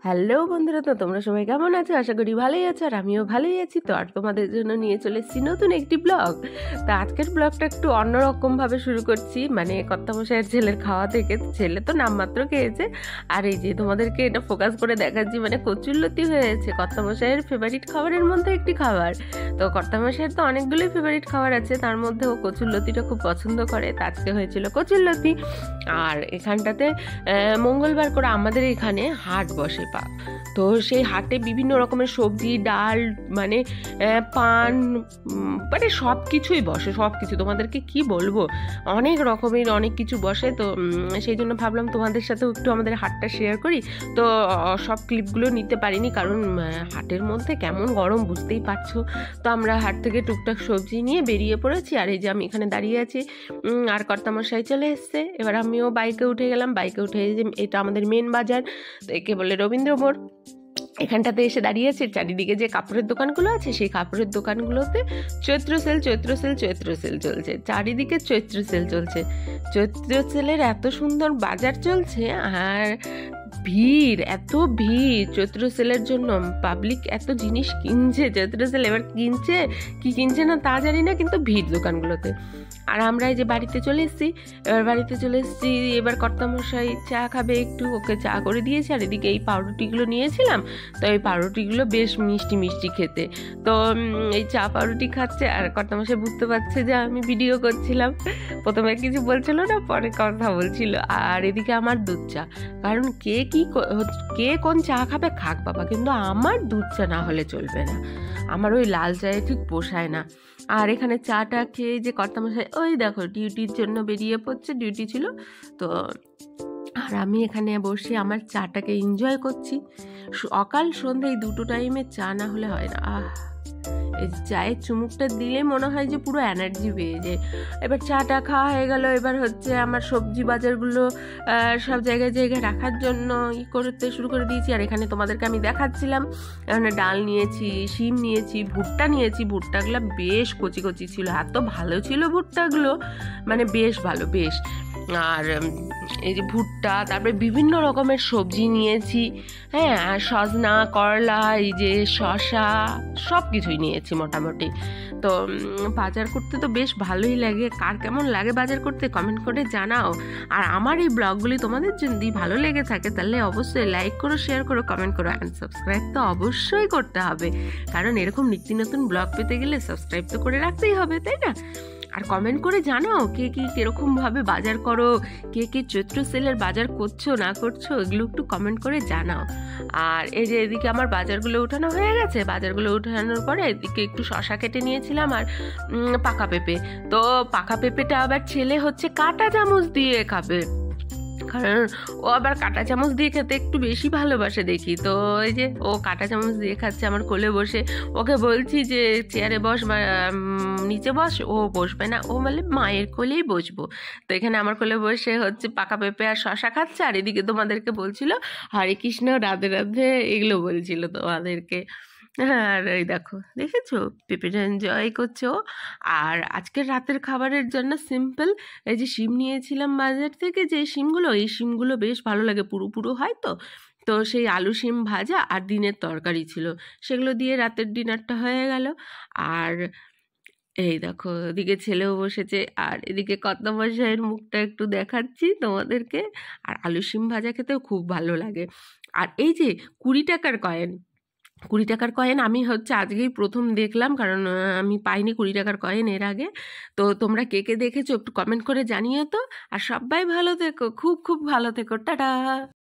Hello বন্ধুরা, তো তোমরা সবাই কেমন আছো? আশা করি ভালোই আছো, আর আমিও ভালোই আছি। তো আর তোমাদের জন্য নিয়ে চলে এসেছি নতুন একটি ব্লগ। তো আজকের ব্লগটা একটু অন্যরকমভাবে শুরু করছি, মানে কর্তামশাইয়ের ছেলের খাওয়া থেকে। ছেলে তো নামমাত্র খেয়েছে, আর এই যে তোমাদেরকে এটা ফোকাস করে দেখাচ্ছি, মানে কচুরলতি হয়েছে কর্তামশাইয়ের ফেভারিট খাবারের মধ্যে একটি খাবার। তো কর্তামশাইয়ের তো অনেকগুলোই ফেভারিট খাবার আছে, তার মধ্যে ও কচুরলতিটা খুব পছন্দ করে। তো আজকে হয়েছিল কচুরলতি। আর এখানটাতে মঙ্গলবার করে আমাদের এখানে হাট বসে। তো সেই হাটে বিভিন্ন রকমের সবজি, ডাল, মানে পান, মানে সব কিছুই বসে, সব কিছু তোমাদেরকে কি বলবো, অনেক রকমের অনেক কিছু বসে। তো সেই জন্য ভাবলাম তোমাদের সাথেও একটু আমাদের হাটটা শেয়ার করি। তো সব ক্লিপগুলো নিতে পারিনি, কারণ হাটের মধ্যে কেমন গরম বুঝতেই পারছো। তো আমরা হাট থেকে টুকটাক সবজি নিয়ে বেরিয়ে পড়েছি। আর এই যে আমি এখানে দাঁড়িয়ে আছি, আর কর্তামশাই চলে এসছে। এবার আমিও বাইকে উঠে গেলাম। বাইকে উঠে যে এটা আমাদের মেন বাজার, তো একে বলে রবীন্দ্র মোড়। এখানটাতে এসে দাঁড়িয়েছে, চারিদিকে যে কাপড়ের দোকানগুলো আছে সেই কাপড়ের দোকানগুলোতে চৈত্র সেল চলছে। চারিদিকে চৈত্র সেল চলছে। চৈত্র সেলের এত সুন্দর বাজার চলছে, আর এত ভিড় চৈত্র সেলের জন্য। পাবলিক এত জিনিস কিনছে চৈত্র সেল। এবার কিনছে কি কিনছে না তা জানি না, কিন্তু ভিড় দোকানগুলোতে। আর আমরা এই যে বাড়িতে চলে এসেছি। এবার কর্তামশাই চা খাবে একটু, ওকে চা করে দিয়েছি। আর এদিকে এই পাউরুটিগুলো নিয়েছিলাম, তো এই পাউরুটিগুলো বেশ মিষ্টি মিষ্টি খেতে। তো এই চা পাউরুটি খাচ্ছে, আর কর্তামশাই বুঝতে পারছে যে আমি ভিডিও করছিলাম। প্রথমে কিছু বলছিল না, পরে কথা বলছিল। আর এদিকে আমার দুধ চা, কারণ কে কোন চা খাবে খাক বাবা, কিন্তু আমার দুধ চা না হলে চলবে না। আমার ওই লাল চায়ে ঠিক পোষায় না। আর এখানে চাটা খেয়ে যে কর্তামশাই ওই দেখো ডিউটির জন্য বেরিয়ে পড়ছে, ডিউটি ছিল তো। আর আমি এখানে বসে আমার চাটাকে এনজয় করছি। সকাল সন্ধ্যে এই দুটো টাইমে চা না হলে হয় না। এই চায়ের চুমুকটা দিলে মনে হয় যে পুরো এনার্জি পেয়ে যায়। এবার চাটা খাওয়া হয়ে গেল। এবার হচ্ছে আমার সবজি বাজারগুলো সব জায়গায় জায়গায় রাখার জন্য করতে শুরু করে দিয়েছি। আর এখানে তোমাদেরকে আমি দেখাচ্ছিলাম, এখানে ডাল নিয়েছি, শিম নিয়েছি, ভুট্টা নিয়েছি। ভুট্টাগুলো বেশ কচি কচি ছিল, এত ভালো ছিল ভুট্টাগুলো, মানে বেশ ভালো বেশ। আর এই যে ভুট্টা, তারপরে বিভিন্ন রকমের সবজি নিয়েছি, হ্যাঁ, আর সজনা, করলা, এই যে শসা, সব কিছুই নিয়েছি মোটামুটি। তো বাজার করতে তো বেশ ভালোই লাগে। কার কেমন লাগে বাজার করতে কমেন্ট করে জানাও। আর আমার এই ব্লগগুলি তোমাদের যদি ভালো লেগে থাকে তাহলে অবশ্যই লাইক করো, শেয়ার করো, কমেন্ট করো, অ্যান্ড সাবস্ক্রাইব তো অবশ্যই করতে হবে, কারণ এরকম নিত্য নতুন ব্লগ পেতে গেলে সাবস্ক্রাইব তো করে রাখতেই হবে, তাই না? আর কমেন্ট করে জানাও কে কিরকম ভাবে বাজার করো, কে চৈত্র সেলের বাজার করছো না করছো, এগুলো একটু কমেন্ট করে জানাও। আর এই যে এদিকে আমার বাজারগুলো উঠানো হয়ে গেছে। বাজারগুলো উঠানোর পরে এদিকে একটু শশা কেটে নিয়েছিলাম, আর পাকা পেঁপে। তো পাকা পেঁপেটা আবার ছেলে হচ্ছে কাঁটা চামচ দিয়ে খাবে, কারণ ও আবার কাঁটা চামচ দিয়ে খেতে একটু বেশি ভালোবাসে দেখি। তো এই যে ও কাঁটা চামচ দিয়ে খাচ্ছে আমার কোলে বসে। ওকে বলছি যে চেয়ারে বস বা নিচে বস, ও বসবে না, ও বলে মায়ের কোলেই বসবো। তো এখানে আমার কোলে বসে হচ্ছে পাকা পেঁপে আর শশা খাচ্ছে। আর এদিকে তোমাদেরকে বলছিল হরে কৃষ্ণ রাধে রাধে, এগুলো বলছিল তোমাদেরকে। হ্যাঁ, আর এই দেখো দেখেছো পেঁপেটা এনজয় করছো। আর আজকের রাতের খাবারের জন্য সিম্পল এই যে শিম নিয়েছিলাম বাজার থেকে, যে শিমগুলো, এই শিমগুলো বেশ ভালো লাগে, পুরো পুরো হয় তো। তো সেই আলু শিম ভাজা আর দিনের তরকারি ছিল, সেগুলো দিয়ে রাতের ডিনারটা হয়ে গেল। আর এই দেখো এদিকে ছেলেও বসেছে, আর এদিকে কর্তামশাইয়ের মুখটা একটু দেখাচ্ছি তোমাদেরকে। আর আলু শিম ভাজা খেতেও খুব ভালো লাগে। আর এই যে 20 টাকার কয়েন আমি হচ্ছে আজকেই প্রথম দেখলাম, কারণ আমি পাইনি 20 টাকার কয়েন এর আগে। তো তোমরা কে দেখেছো একটু কমেন্ট করে জানিও তো। আর সবাই ভালো থেকো, খুব খুব ভালো থেকো, টাটা।